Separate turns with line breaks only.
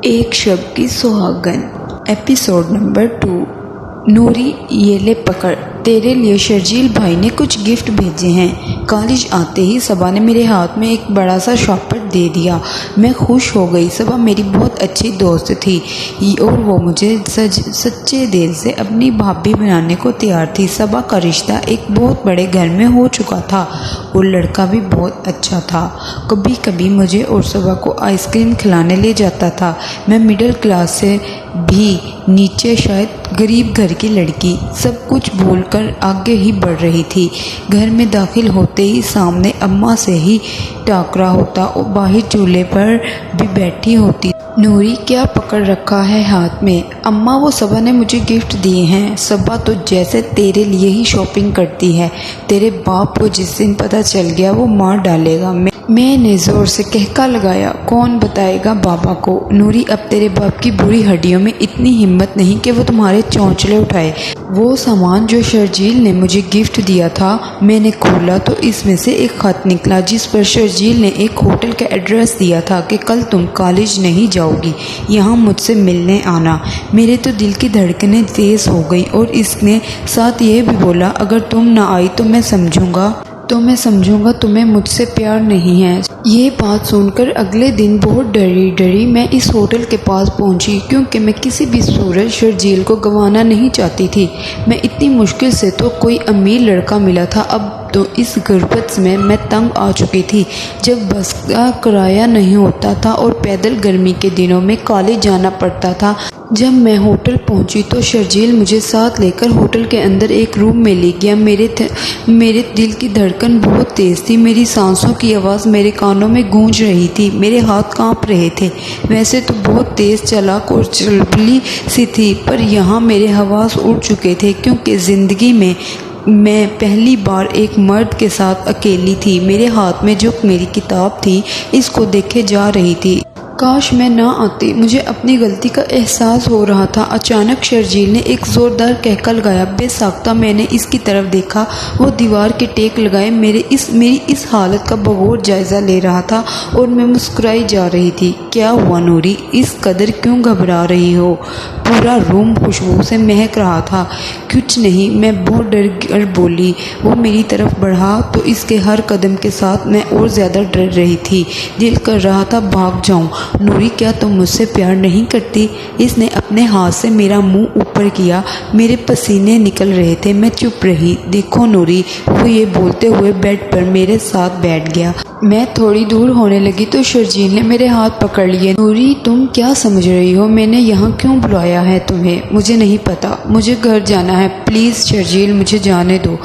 ایک شب کی سہاگن ایپیسوڈ نمبر 2۔ نوری یہ لے پکڑ، تیرے لیے شرجیل بھائی نے کچھ گفٹ بھیجے ہیں۔ کالج آتے ہی صبا نے میرے ہاتھ میں ایک بڑا سا شاپر دے دیا۔ میں خوش ہو گئی۔ صبا میری بہت اچھی دوست تھی اور وہ مجھے سچے دل سے اپنی بھابھی بنانے کو تیار تھی۔ صبا کا رشتہ ایک بہت بڑے گھر میں ہو چکا تھا اور لڑکا بھی بہت اچھا تھا۔ کبھی کبھی مجھے اور صبا کو آئس کریم کھلانے لے جاتا تھا۔ میں مڈل کلاس سے بھی نیچے، شاید غریب گھر کی لڑکی، سب کچھ بھول کر آگے ہی بڑھ رہی تھی۔ گھر میں داخل ہوتے ہی سامنے اماں سے ہی ٹاکرا ہوتا اور باہر چولہے پر بھی بیٹھی ہوتی۔ نوری کیا پکڑ رکھا ہے ہاتھ میں؟ اماں، وہ صبا نے مجھے گفٹ دیے ہیں۔ صبا تو جیسے تیرے لیے ہی شاپنگ کرتی ہے۔ تیرے باپ کو جس دن پتہ چل گیا وہ مار ڈالے گا۔ میں نے زور سے کہکا لگایا، کون بتائے گا بابا کو؟ نوری، اب تیرے باپ کی بری ہڈیوں میں اتنی ہمت نہیں کہ وہ تمہارے چونچلے اٹھائے۔ وہ سامان جو شرجیل نے مجھے گفٹ دیا تھا، میں نے کھولا تو اس میں سے ایک خط نکلا جس پر شرجیل نے ایک ہوٹل کا ایڈریس دیا تھا کہ کل تم کالج نہیں جاؤ گی، یہاں مجھ سے ملنے آنا۔ میرے تو دل کی دھڑکنیں تیز ہو گئی اور اس نے ساتھ یہ بھی بولا، اگر تم نہ آئی تو میں سمجھوں گا تمہیں مجھ سے پیار نہیں ہے۔ یہ بات سن کر اگلے دن بہت ڈری میں اس ہوٹل کے پاس پہنچی، کیونکہ میں کسی بھی صورت شرجیل کو گنوانا نہیں چاہتی تھی۔ میں اتنی مشکل سے تو کوئی امیر لڑکا ملا تھا، اب تو اس غربت میں تنگ آ چکی تھی۔ جب بس کا کرایہ نہیں ہوتا تھا اور پیدل گرمی کے دنوں میں کالج جانا پڑتا تھا۔ جب میں ہوٹل پہنچی تو شرجیل مجھے ساتھ لے کر ہوٹل کے اندر ایک روم میں لے گیا۔ میرے دل کی دھڑکن بہت تیز تھی، میری سانسوں کی آواز میرے کانوں میں گونج رہی تھی، میرے ہاتھ کانپ رہے تھے۔ ویسے تو بہت تیز چالاک اور چلبلی سی تھی، پر یہاں میرے حواس اڑ چکے تھے، کیونکہ زندگی میں پہلی بار ایک مرد کے ساتھ اکیلی تھی۔ میرے ہاتھ میں جو میری کتاب تھی، اس کو دیکھے جا رہی تھی۔ کاش میں نہ آتی، مجھے اپنی غلطی کا احساس ہو رہا تھا۔ اچانک شرجیل نے ایک زوردار کہکا لگایا۔ بے ساختہ میں نے اس کی طرف دیکھا، وہ دیوار کے ٹیک لگائے میری اس حالت کا بغور جائزہ لے رہا تھا اور میں مسکرائی جا رہی تھی۔ کیا ہوا نوری؟ اس قدر کیوں گھبرا رہی ہو؟ پورا روم خوشبو سے مہک رہا تھا۔ کچھ نہیں، میں بہت ڈر کر بولی۔ وہ میری طرف بڑھا تو اس کے ہر قدم کے ساتھ میں اور زیادہ ڈر رہی تھی۔ دل کر رہا تھا بھاگ جاؤں۔ نوری، کیا تم مجھ سے پیار نہیں کرتی؟ اس نے اپنے ہاتھ سے میرا منہ اوپر کیا۔ میرے پسینے نکل رہے تھے، میں چپ رہی۔ دیکھو نوری، وہ یہ بولتے ہوئے بیڈ پر میرے ساتھ بیٹھ گیا۔ میں تھوڑی دور ہونے لگی تو شرجیل نے میرے ہاتھ پکڑ لیے۔ نوری، تم کیا سمجھ رہی ہو؟ میں نے یہاں کیوں بلایا ہے تمہیں؟ مجھے نہیں پتا، مجھے گھر جانا ہے۔ پلیز شرجیل، مجھے جانے دو۔